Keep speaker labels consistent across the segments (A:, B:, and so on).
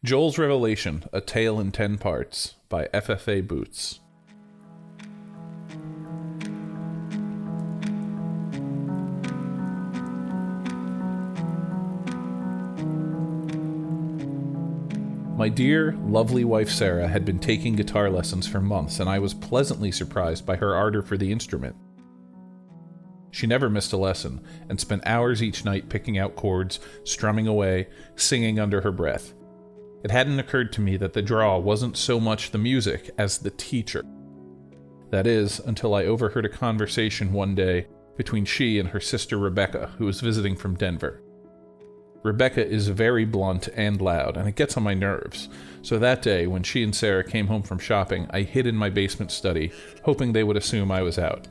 A: Joel's Revelation, A Tale in 10 Parts, by ffaboots. My dear, lovely wife Sarah had been taking guitar lessons for months, and I was pleasantly surprised by her ardor for the instrument. She never missed a lesson, and spent hours each night picking out chords, strumming away, singing under her breath. It hadn't occurred to me that the draw wasn't so much the music as the teacher. That is, until I overheard a conversation one day between she and her sister Rebecca, who was visiting from Denver. Rebecca is very blunt and loud, and it gets on my nerves. So that day, when she and Sarah came home from shopping, I hid in my basement study, hoping they would assume I was out.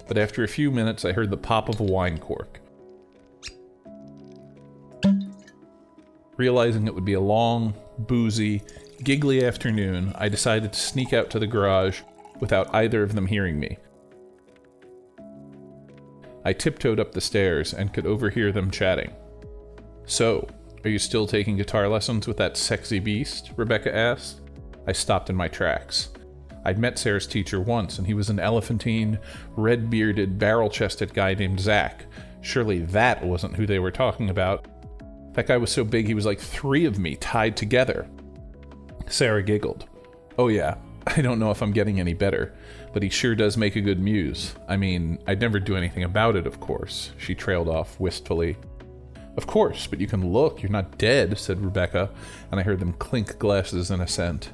A: But after a few minutes, I heard the pop of a wine cork. Realizing it would be a long, boozy, giggly afternoon, I decided to sneak out to the garage without either of them hearing me. I tiptoed up the stairs and could overhear them chatting. "So, are you still taking guitar lessons with that sexy beast?" Rebecca asked. I stopped in my tracks. I'd met Sarah's teacher once, and he was an elephantine, red-bearded, barrel-chested guy named Zach. Surely that wasn't who they were talking about. That guy was so big he was like 3 of me tied together. Sarah giggled. "Oh yeah, I don't know if I'm getting any better, but he sure does make a good muse. I mean, I'd never do anything about it, of course," she trailed off wistfully. "Of course, but you can look, you're not dead," said Rebecca, and I heard them clink glasses in assent.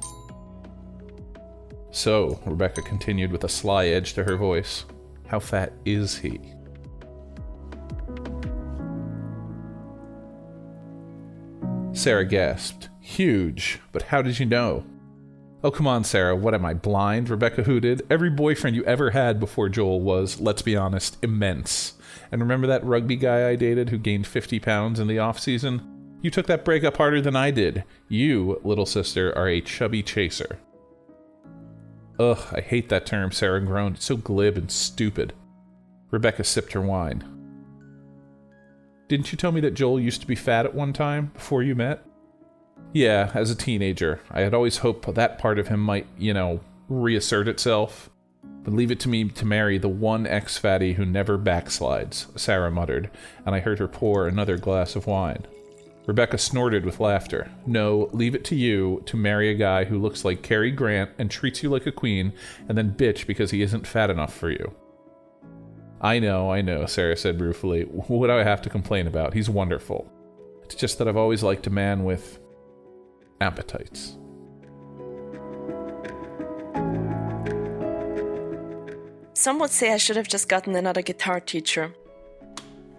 A: "So," Rebecca continued with a sly edge to her voice, "how fat is he?" Sarah gasped. "Huge, but how did you know?" "Oh, come on, Sarah, what am I, blind?" Rebecca hooted. "Every boyfriend you ever had before Joel was, let's be honest, immense. And remember that rugby guy I dated who gained 50 pounds in the off-season? You took that breakup harder than I did. You, little sister, are a chubby chaser." "Ugh, I hate that term," Sarah groaned. "It's so glib and stupid." Rebecca sipped her wine. "Didn't you tell me that Joel used to be fat at one time, before you met?" "Yeah, as a teenager. I had always hoped that part of him might, reassert itself. But leave it to me to marry the one ex-fatty who never backslides," Sarah muttered, and I heard her pour another glass of wine. Rebecca snorted with laughter. "No, leave it to you to marry a guy who looks like Cary Grant and treats you like a queen, and then bitch because he isn't fat enough for you." I know, Sarah said ruefully. "What do I have to complain about? He's wonderful. It's just that I've always liked a man with appetites."
B: Some would say I should have just gotten another guitar teacher.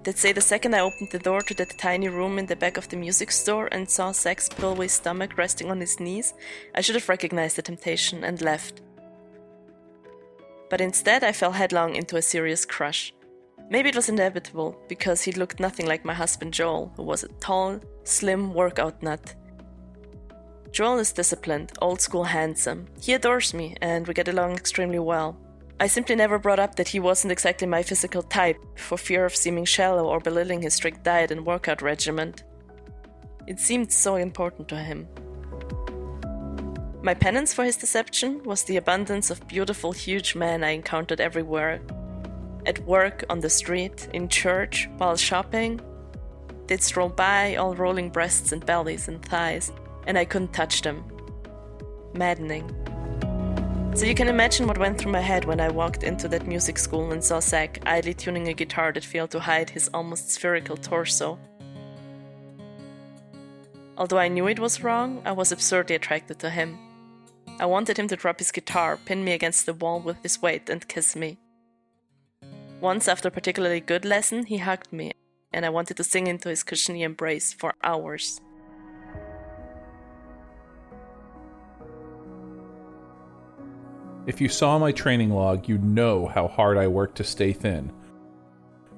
B: They'd say the second I opened the door to that tiny room in the back of the music store and saw Zach's pillowy stomach resting on his knees, I should have recognized the temptation and left. But instead I fell headlong into a serious crush. Maybe it was inevitable, because he looked nothing like my husband Joel, who was a tall, slim workout nut. Joel is disciplined, old-school handsome. He adores me, and we get along extremely well. I simply never brought up that he wasn't exactly my physical type, for fear of seeming shallow or belittling his strict diet and workout regimen. It seemed so important to him. My penance for his deception was the abundance of beautiful, huge men I encountered everywhere. At work, on the street, in church, while shopping. They'd stroll by, all rolling breasts and bellies and thighs, and I couldn't touch them. Maddening. So you can imagine what went through my head when I walked into that music school and saw Zach idly tuning a guitar that failed to hide his almost spherical torso. Although I knew it was wrong, I was absurdly attracted to him. I wanted him to drop his guitar, pin me against the wall with his weight, and kiss me. Once, after a particularly good lesson, he hugged me, and I wanted to sing into his cushiony embrace for hours.
A: If you saw my training log, you'd know how hard I worked to stay thin.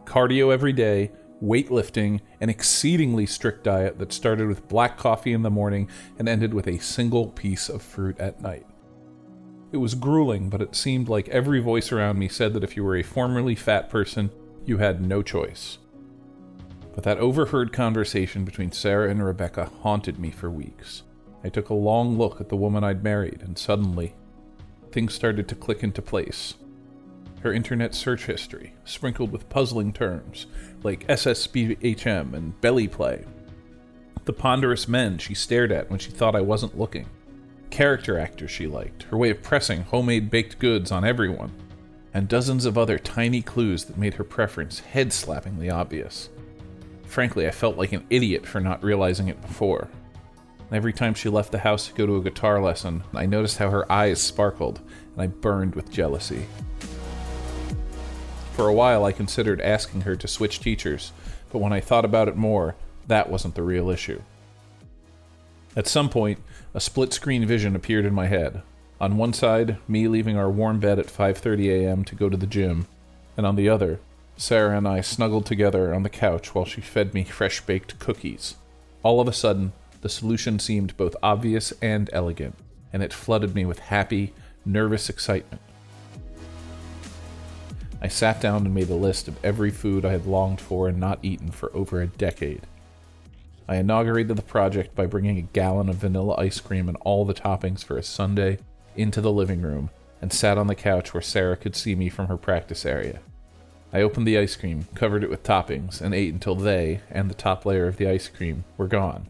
A: Cardio every day, weightlifting, an exceedingly strict diet that started with black coffee in the morning and ended with a single piece of fruit at night. It was grueling, but it seemed like every voice around me said that if you were a formerly fat person, you had no choice. But that overheard conversation between Sarah and Rebecca haunted me for weeks. I took a long look at the woman I'd married, and suddenly, things started to click into place. Her internet search history, sprinkled with puzzling terms like SSBHM and belly play. The ponderous men she stared at when she thought I wasn't looking. Character actors she liked, her way of pressing homemade baked goods on everyone, and dozens of other tiny clues that made her preference head-slappingly obvious. Frankly, I felt like an idiot for not realizing it before. Every time she left the house to go to a guitar lesson, I noticed how her eyes sparkled, and I burned with jealousy. For a while, I considered asking her to switch teachers, but when I thought about it more, that wasn't the real issue. At some point, a split-screen vision appeared in my head. On one side, me leaving our warm bed at 5:30 a.m. to go to the gym, and on the other, Sarah and I snuggled together on the couch while she fed me fresh-baked cookies. All of a sudden, the solution seemed both obvious and elegant, and it flooded me with happy, nervous excitement. I sat down and made a list of every food I had longed for and not eaten for over a decade. I inaugurated the project by bringing a gallon of vanilla ice cream and all the toppings for a sundae into the living room and sat on the couch where Sarah could see me from her practice area. I opened the ice cream, covered it with toppings, and ate until they, and the top layer of the ice cream, were gone.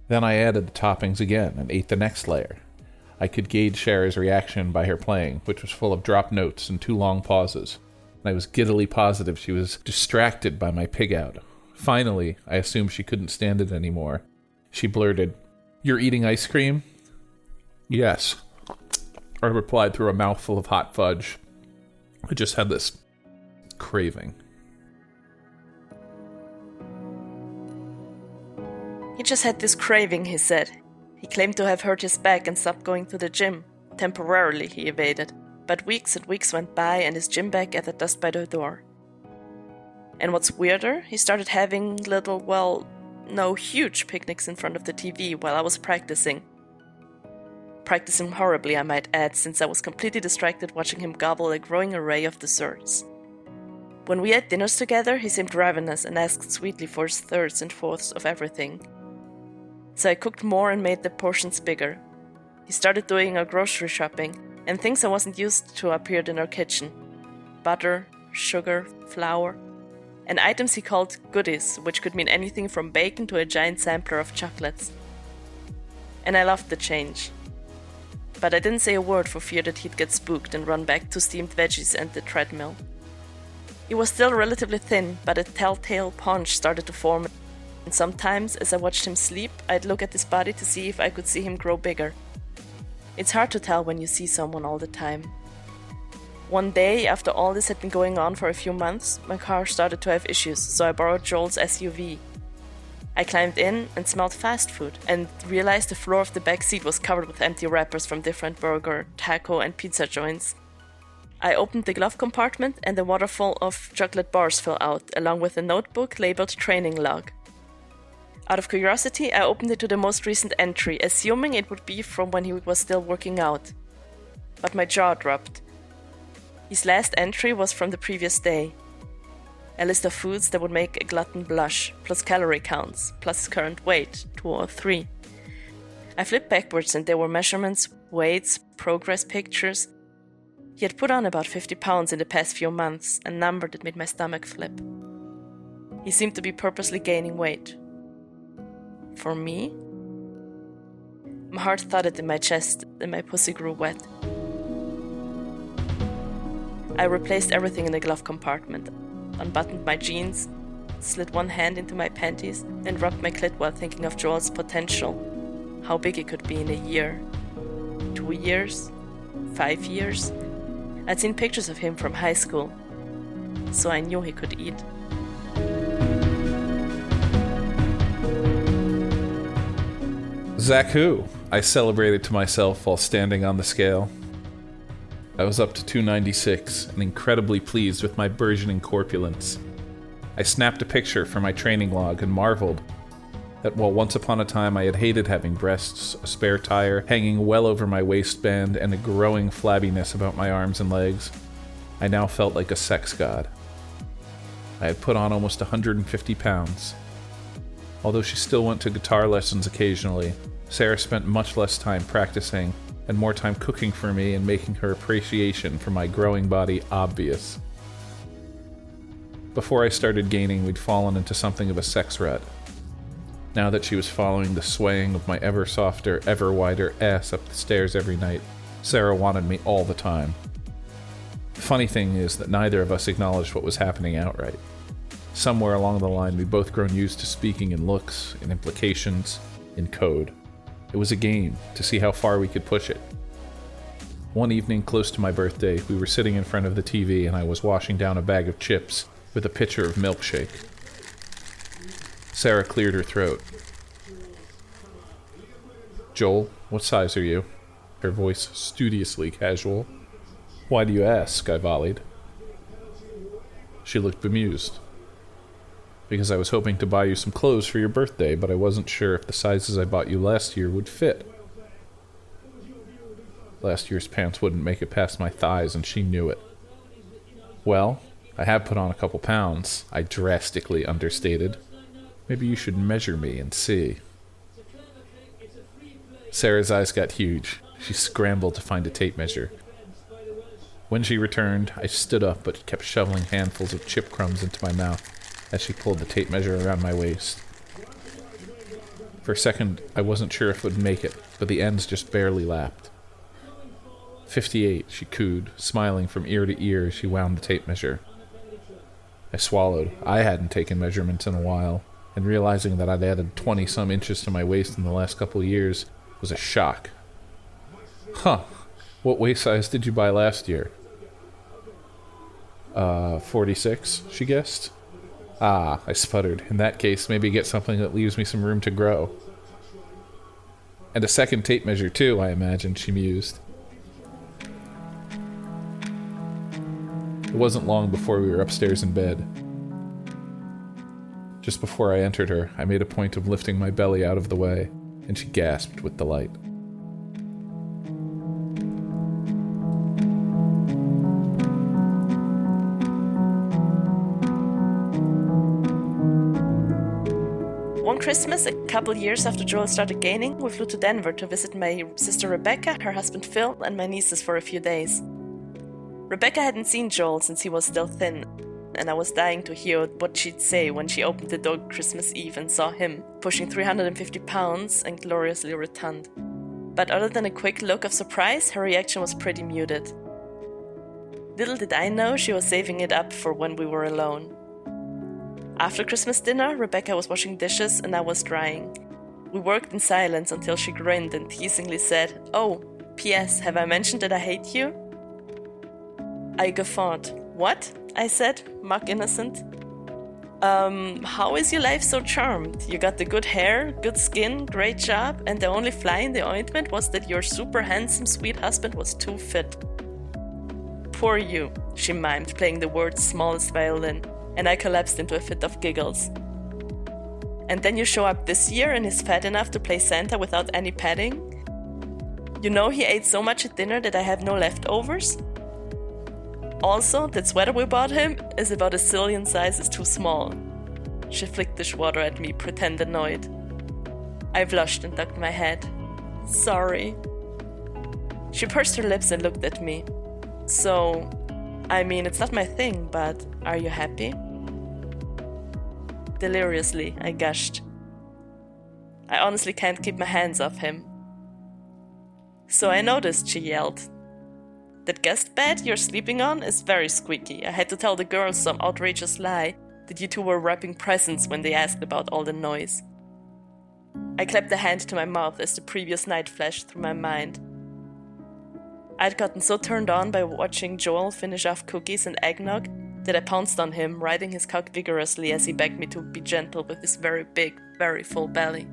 A: Then I added the toppings again and ate the next layer. I could gauge Sarah's reaction by her playing, which was full of dropped notes and too long pauses, and I was giddily positive she was distracted by my pig-out. Finally, I assumed she couldn't stand it anymore. She blurted, "You're eating ice cream?" "Yes," I replied through a mouthful of hot fudge. I just had this craving.
B: He just had this craving, he said. He claimed to have hurt his back and stopped going to the gym. Temporarily, he evaded. But weeks and weeks went by and his gym bag gathered dust by the door. And what's weirder, he started having little, huge picnics in front of the TV while I was practicing. Practicing horribly, I might add, since I was completely distracted watching him gobble a growing array of desserts. When we ate dinners together, he seemed ravenous and asked sweetly for his thirds and fourths of everything. So I cooked more and made the portions bigger. He started doing our grocery shopping, and things I wasn't used to appeared in our kitchen. Butter, sugar, flour, and items he called goodies, which could mean anything from bacon to a giant sampler of chocolates. And I loved the change. But I didn't say a word for fear that he'd get spooked and run back to steamed veggies and the treadmill. He was still relatively thin, but a telltale paunch started to form, and sometimes, as I watched him sleep, I'd look at his body to see if I could see him grow bigger. It's hard to tell when you see someone all the time. One day, after all this had been going on for a few months, my car started to have issues, so I borrowed Joel's SUV. I climbed in and smelled fast food, and realized the floor of the back seat was covered with empty wrappers from different burger, taco, and pizza joints. I opened the glove compartment and a waterfall of chocolate bars fell out, along with a notebook labeled training log. Out of curiosity, I opened it to the most recent entry, assuming it would be from when he was still working out. But my jaw dropped. His last entry was from the previous day. A list of foods that would make a glutton blush, plus calorie counts, plus his current weight, 203. I flipped backwards and there were measurements, weights, progress pictures. He had put on about 50 pounds in the past few months, a number that made my stomach flip. He seemed to be purposely gaining weight. For me? My heart thudded in my chest and my pussy grew wet. I replaced everything in the glove compartment, unbuttoned my jeans, slid one hand into my panties, and rubbed my clit while thinking of Joel's potential. How big it could be in a year. 2 years? 5 years? I'd seen pictures of him from high school, so I knew he could eat.
A: Zach who? I celebrated to myself while standing on the scale. I was up to 296 and incredibly pleased with my burgeoning corpulence. I snapped a picture for my training log and marveled that while once upon a time I had hated having breasts, a spare tire hanging well over my waistband, and a growing flabbiness about my arms and legs, I now felt like a sex god. I had put on almost 150 pounds. Although she still went to guitar lessons occasionally, Sarah spent much less time practicing and more time cooking for me and making her appreciation for my growing body obvious. Before I started gaining, we'd fallen into something of a sex rut. Now that she was following the swaying of my ever softer, ever wider ass up the stairs every night, Sarah wanted me all the time. The funny thing is that neither of us acknowledged what was happening outright. Somewhere along the line, we'd both grown used to speaking in looks, in implications, in code. It was a game to see how far we could push it. One evening, close to my birthday, we were sitting in front of the TV and I was washing down a bag of chips with a pitcher of milkshake. Sarah cleared her throat. "Joel, what size are you?" Her voice studiously casual. "Why do you ask?" I volleyed. She looked bemused. "Because I was hoping to buy you some clothes for your birthday, but I wasn't sure if the sizes I bought you last year would fit." Last year's pants wouldn't make it past my thighs, and she knew it. "Well, I have put on a couple pounds," I drastically understated. "Maybe you should measure me and see." Sarah's eyes got huge. She scrambled to find a tape measure. When she returned, I stood up but kept shoveling handfuls of chip crumbs into my mouth as she pulled the tape measure around my waist. For a second, I wasn't sure if it would make it, but the ends just barely lapped. 58, she cooed, smiling from ear to ear as she wound the tape measure. I swallowed. I hadn't taken measurements in a while, and realizing that I'd added 20-some inches to my waist in the last couple of years was a shock. "Huh, what waist size did you buy last year?" 46, she guessed. "Ah," I sputtered. "In that case, maybe get something that leaves me some room to grow." "And a second tape measure, too, I imagine," she mused. It wasn't long before we were upstairs in bed. Just before I entered her, I made a point of lifting my belly out of the way, and she gasped with delight.
B: One Christmas, a couple years after Joel started gaining, we flew to Denver to visit my sister Rebecca, her husband Phil, and my nieces for a few days. Rebecca hadn't seen Joel since he was still thin, and I was dying to hear what she'd say when she opened the door Christmas Eve and saw him, pushing 350 pounds and gloriously rotund. But other than a quick look of surprise, her reaction was pretty muted. Little did I know she was saving it up for when we were alone. After Christmas dinner, Rebecca was washing dishes and I was drying. We worked in silence until she grinned and teasingly said, "Oh, P.S., have I mentioned that I hate you?" I guffawed. "What?" I said, mock innocent. How is your life so charmed? You got the good hair, good skin, great job, and the only fly in the ointment was that your super handsome, sweet husband was too fit." "Poor you," she mimed, playing the world's smallest violin, and I collapsed into a fit of giggles. "And then you show up this year and he's fat enough to play Santa without any padding? You know he ate so much at dinner that I have no leftovers? Also, that sweater we bought him is about a zillion sizes too small." She flicked dishwater at me, pretend annoyed. I blushed and ducked my head. "Sorry." She pursed her lips and looked at me. "So, I mean, it's not my thing, but are you happy?" Deliriously, I gushed. I honestly can't keep my hands off him. "So I noticed," she yelled. "That guest bed you're sleeping on is very squeaky. I had to tell the girls some outrageous lie that you two were wrapping presents when they asked about all the noise." I clapped a hand to my mouth as the previous night flashed through my mind. I'd gotten so turned on by watching Joel finish off cookies and eggnog that I pounced on him, riding his cock vigorously as he begged me to be gentle with his very big, very full belly.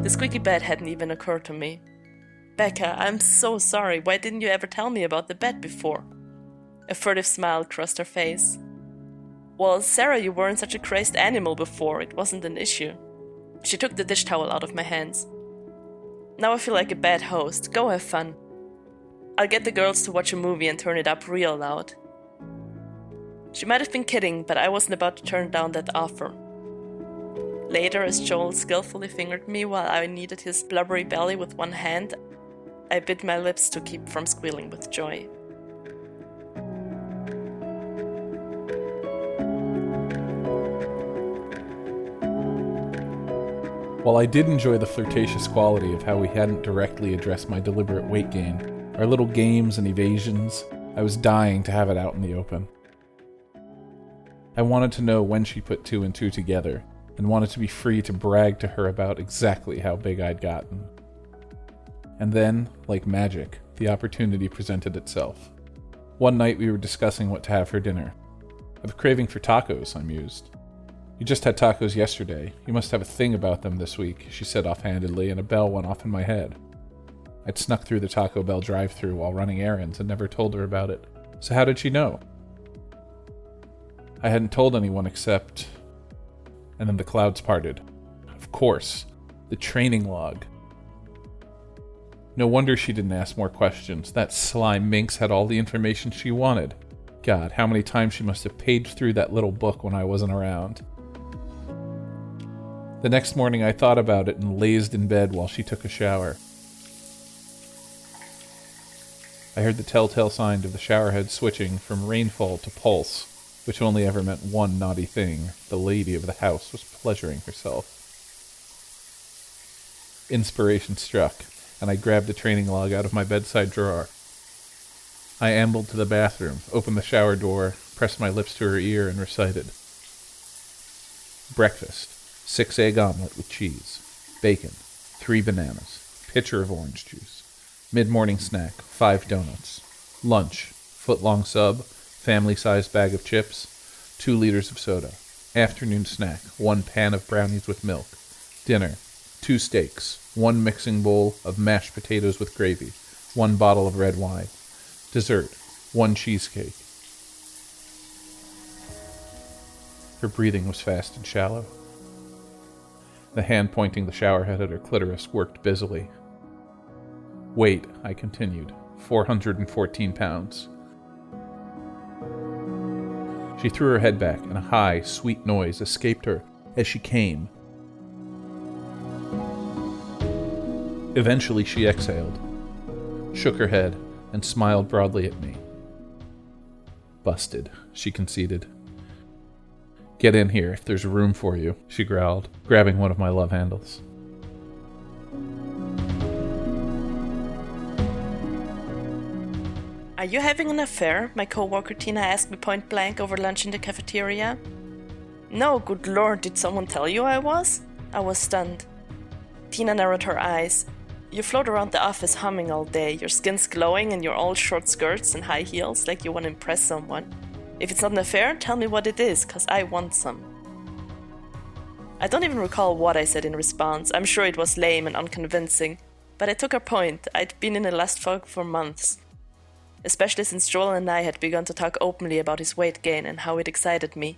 B: The squeaky bed hadn't even occurred to me. "Becca, I'm so sorry. Why didn't you ever tell me about the bed before?" A furtive smile crossed her face. "Well, Sarah, you weren't such a crazed animal before. It wasn't an issue." She took the dish towel out of my hands. "Now I feel like a bad host. Go have fun. I'll get the girls to watch a movie and turn it up real loud." She might have been kidding, but I wasn't about to turn down that offer. Later, as Joel skillfully fingered me while I kneaded his blubbery belly with one hand, I bit my lips to keep from squealing with joy.
A: While I did enjoy the flirtatious quality of how we hadn't directly addressed my deliberate weight gain, our little games and evasions, I was dying to have it out in the open. I wanted to know when she put 2 and 2 together, and wanted to be free to brag to her about exactly how big I'd gotten. And then, like magic, the opportunity presented itself. One night we were discussing what to have for dinner. I have a craving for tacos, I mused. You just had tacos yesterday. You must have a thing about them this week, she said offhandedly, and a bell went off in my head. I'd snuck through the Taco Bell drive-thru while running errands and never told her about it. So how did she know? I hadn't told anyone except... And then the clouds parted. Of course, the training log. No wonder she didn't ask more questions. That sly minx had all the information she wanted. God, how many times she must have paged through that little book when I wasn't around. The next morning I thought about it and lazed in bed while she took a shower. I heard the telltale sign of the showerhead switching from rainfall to pulse, which only ever meant one naughty thing. The lady of the house was pleasuring herself. Inspiration struck, and I grabbed the training log out of my bedside drawer. I ambled to the bathroom, opened the shower door, pressed my lips to her ear, and recited. Breakfast, 6 egg omelet with cheese, bacon, 3 bananas, pitcher of orange juice. Mid-morning snack, 5 donuts. Lunch, foot-long sub, family-sized bag of chips, 2 liters of soda. Afternoon snack, 1 pan of brownies with milk. Dinner, 2 steaks, 1 mixing bowl of mashed potatoes with gravy, 1 bottle of red wine. Dessert, 1 cheesecake. Her breathing was fast and shallow. The hand pointing the showerhead at her clitoris worked busily. Weight, I continued, 414 pounds. She threw her head back, and a high, sweet noise escaped her as she came. Eventually she exhaled, shook her head, and smiled broadly at me. Busted, she conceded. Get in here if there's room for you, she growled, grabbing one of my love handles.
B: Are you having an affair? My coworker Tina asked me point blank over lunch in the cafeteria. No, good lord, did someone tell you I was? I was stunned. Tina narrowed her eyes. You float around the office humming all day, your skin's glowing and you're all short skirts and high heels like you want to impress someone. If it's not an affair, tell me what it is, cause I want some. I don't even recall what I said in response. I'm sure it was lame and unconvincing, but I took her point. I'd been in a lust fog for months. Especially since Joel and I had begun to talk openly about his weight gain and how it excited me.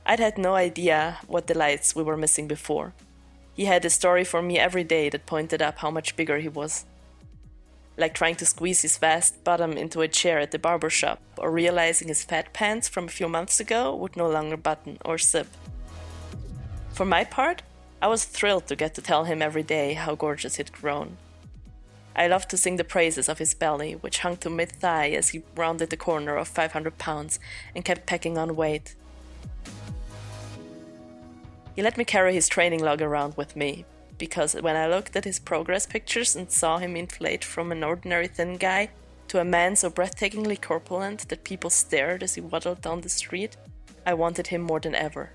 B: I'd had no idea what delights we were missing before. He had a story for me every day that pointed up how much bigger he was. Like trying to squeeze his vast bottom into a chair at the barber shop, or realizing his fat pants from a few months ago would no longer button or zip. For my part, I was thrilled to get to tell him every day how gorgeous he'd grown. I loved to sing the praises of his belly, which hung to mid-thigh as he rounded the corner of 500 pounds and kept packing on weight. He let me carry his training log around with me, because when I looked at his progress pictures and saw him inflate from an ordinary thin guy to a man so breathtakingly corpulent that people stared as he waddled down the street, I wanted him more than ever.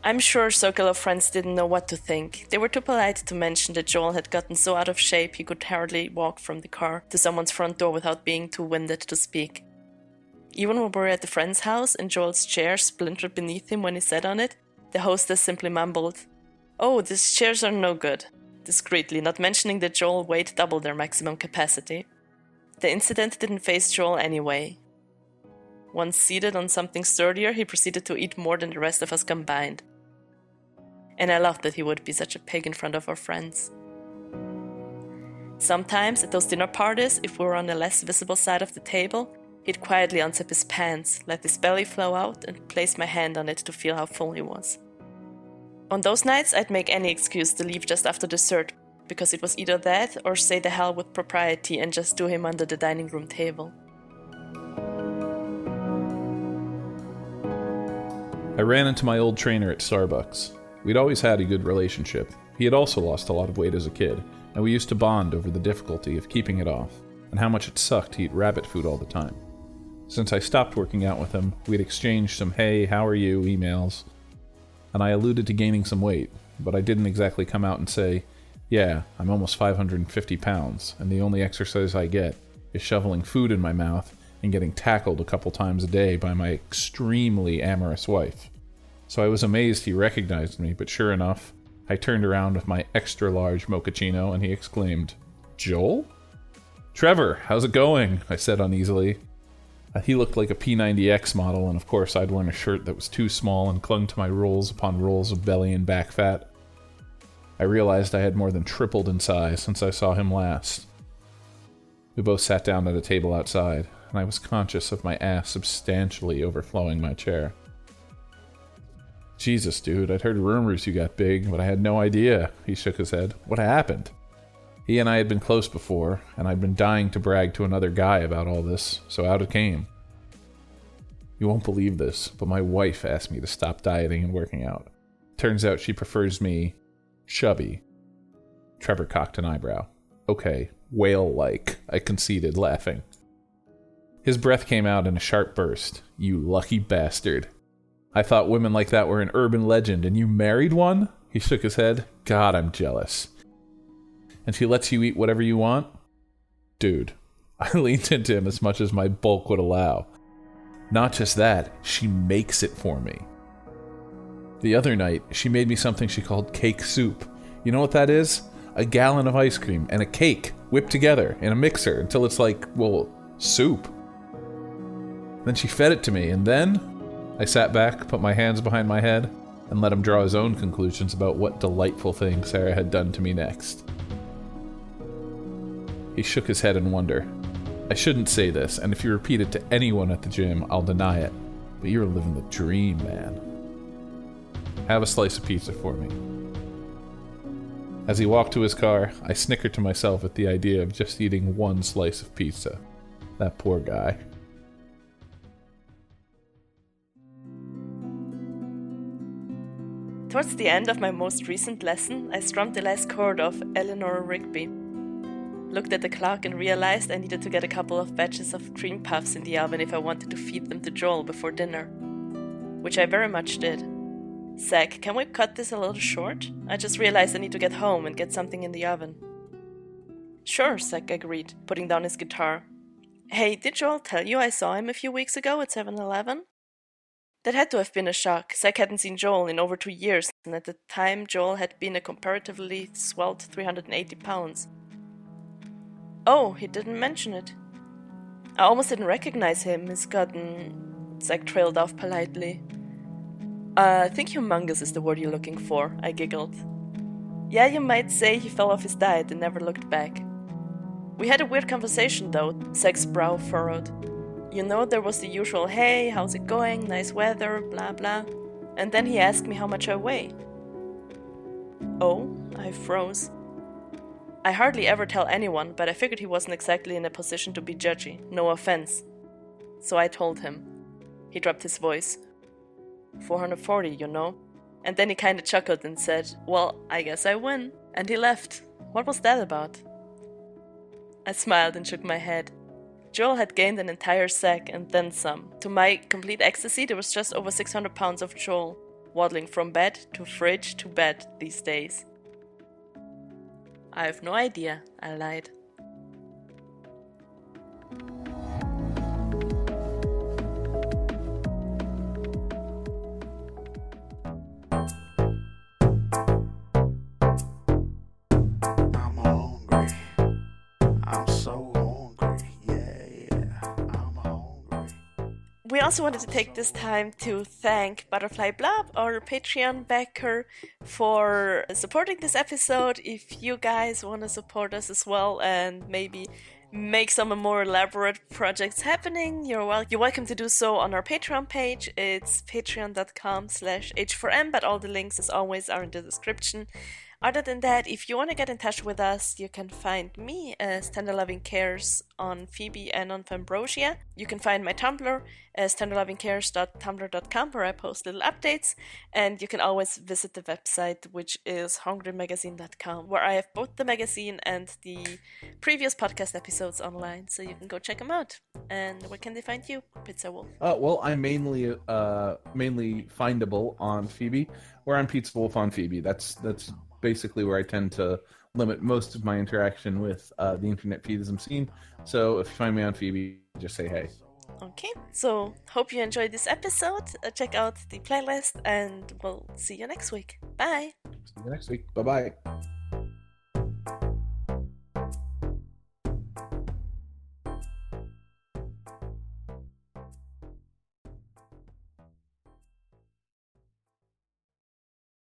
B: I'm sure Circle of Friends didn't know what to think. They were too polite to mention that Joel had gotten so out of shape he could hardly walk from the car to someone's front door without being too winded to speak. Even when we were at the friend's house and Joel's chair splintered beneath him when he sat on it, the hostess simply mumbled, "Oh, these chairs are no good," discreetly, not mentioning that Joel weighed double their maximum capacity. The incident didn't faze Joel anyway. Once seated on something sturdier, he proceeded to eat more than the rest of us combined. And I loved that he would be such a pig in front of our friends. Sometimes, at those dinner parties, if we were on the less visible side of the table, He'd quietly unzip his pants, let his belly flow out, and place my hand on it to feel how full he was. On those nights, I'd make any excuse to leave just after dessert, because it was either that or say the hell with propriety and just do him under the dining room table.
A: I ran into my old trainer at Starbucks. We'd always had a good relationship. He had also lost a lot of weight as a kid, and we used to bond over the difficulty of keeping it off, and how much it sucked to eat rabbit food all the time. Since I stopped working out with him, we'd exchanged some "hey, how are you" emails, and I alluded to gaining some weight, but I didn't exactly come out and say, yeah, I'm almost 550 pounds, and the only exercise I get is shoveling food in my mouth and getting tackled a couple times a day by my extremely amorous wife. So I was amazed he recognized me, but sure enough, I turned around with my extra-large mochaccino, and he exclaimed, "Joel?" "Trevor, how's it going?" I said uneasily. He looked like a P90X model, and of course I'd worn a shirt that was too small and clung to my rolls upon rolls of belly and back fat. I realized I had more than tripled in size since I saw him last. We both sat down at a table outside, and I was conscious of my ass substantially overflowing my chair. "Jesus, dude, I'd heard rumors you got big, but I had no idea." He shook his head. "What happened?" He and I had been close before, and I'd been dying to brag to another guy about all this, so out it came. You won't believe this, but my wife asked me to stop dieting and working out. Turns out she prefers me chubby. Trevor cocked an eyebrow. "Okay, whale-like," I conceded, laughing. His breath came out in a sharp burst. "You lucky bastard. I thought women like that were an urban legend, and you married one?" He shook his head. "God, I'm jealous." "And she lets you eat whatever you want?" Dude, I leaned into him as much as my bulk would allow. Not just that, she makes it for me. The other night, she made me something she called cake soup. You know what that is? A gallon of ice cream and a cake whipped together in a mixer until it's like, well, soup. Then she fed it to me, and then I sat back, put my hands behind my head, and let him draw his own conclusions about what delightful thing Sarah had done to me next. He shook his head in wonder. "I shouldn't say this, and if you repeat it to anyone at the gym, I'll deny it. But you're living the dream, man. Have a slice of pizza for me." As he walked to his car, I snickered to myself at the idea of just eating one slice of pizza. That poor guy.
B: Towards the end of my most recent lesson, I strummed the last chord of Eleanor Rigby. Looked at the clock and realized I needed to get a couple of batches of cream puffs in the oven if I wanted to feed them to Joel before dinner. Which I very much did. "Zach, can we cut this a little short? I just realized I need to get home and get something in the oven." "Sure," Zach agreed, putting down his guitar. "Hey, did Joel tell you I saw him a few weeks ago at 7-Eleven? That had to have been a shock. Zach hadn't seen Joel in over 2 years, and at the time Joel had been a comparatively svelte 380 pounds. "Oh, he didn't mention it. I almost didn't recognize him. He's gotten..." Zach trailed off politely. I think humongous is the word you're looking for," I giggled. "Yeah, you might say he fell off his diet and never looked back." We had a weird conversation though, Zach's brow furrowed. You know, there was the usual, "Hey, how's it going? Nice weather, blah blah." And then he asked me how much I weigh. Oh, I froze. I hardly ever tell anyone, but I figured he wasn't exactly in a position to be judgy, no offense. So I told him. He dropped his voice. 440, you know? And then he kinda chuckled and said, "Well, I guess I win." And he left. What was that about? I smiled and shook my head. Joel had gained an entire sack and then some. To my complete ecstasy, there was just over 600 pounds of Joel, waddling from bed to fridge to bed these days. "I have no idea," I lied.
C: I'm hungry. I'm so hungry. Yeah, I'm hungry.
B: We also wanted to take this time to thank Butterfly Blob, our Patreon backer, for supporting this episode. If you guys want to support us as well and maybe make some more elaborate projects happening, you're welcome to do so on our Patreon page. It's patreon.com/h4m, but all the links, as always, are in the description. Other than that, if you want to get in touch with us, you can find me as Tenderloving Cares on Phoebe and on Fambrosia. You can find my Tumblr as tenderlovingcares.tumblr.com, where I post little updates. And you can always visit the website, which is hungrymagazine.com, where I have both the magazine and the previous podcast episodes online, so you can go check them out. And where can they find you, Pizza Wolf?
A: Well, I'm mainly findable on Phoebe, or on Pizza Wolf on Phoebe. That's basically where I tend to limit most of my interaction with the internet feedism scene. So if you find me on Phoebe, just say hey.
B: Okay, so hope you enjoyed this episode. Check out the playlist, and we'll see you next week. Bye!
A: See you next week. Bye-bye.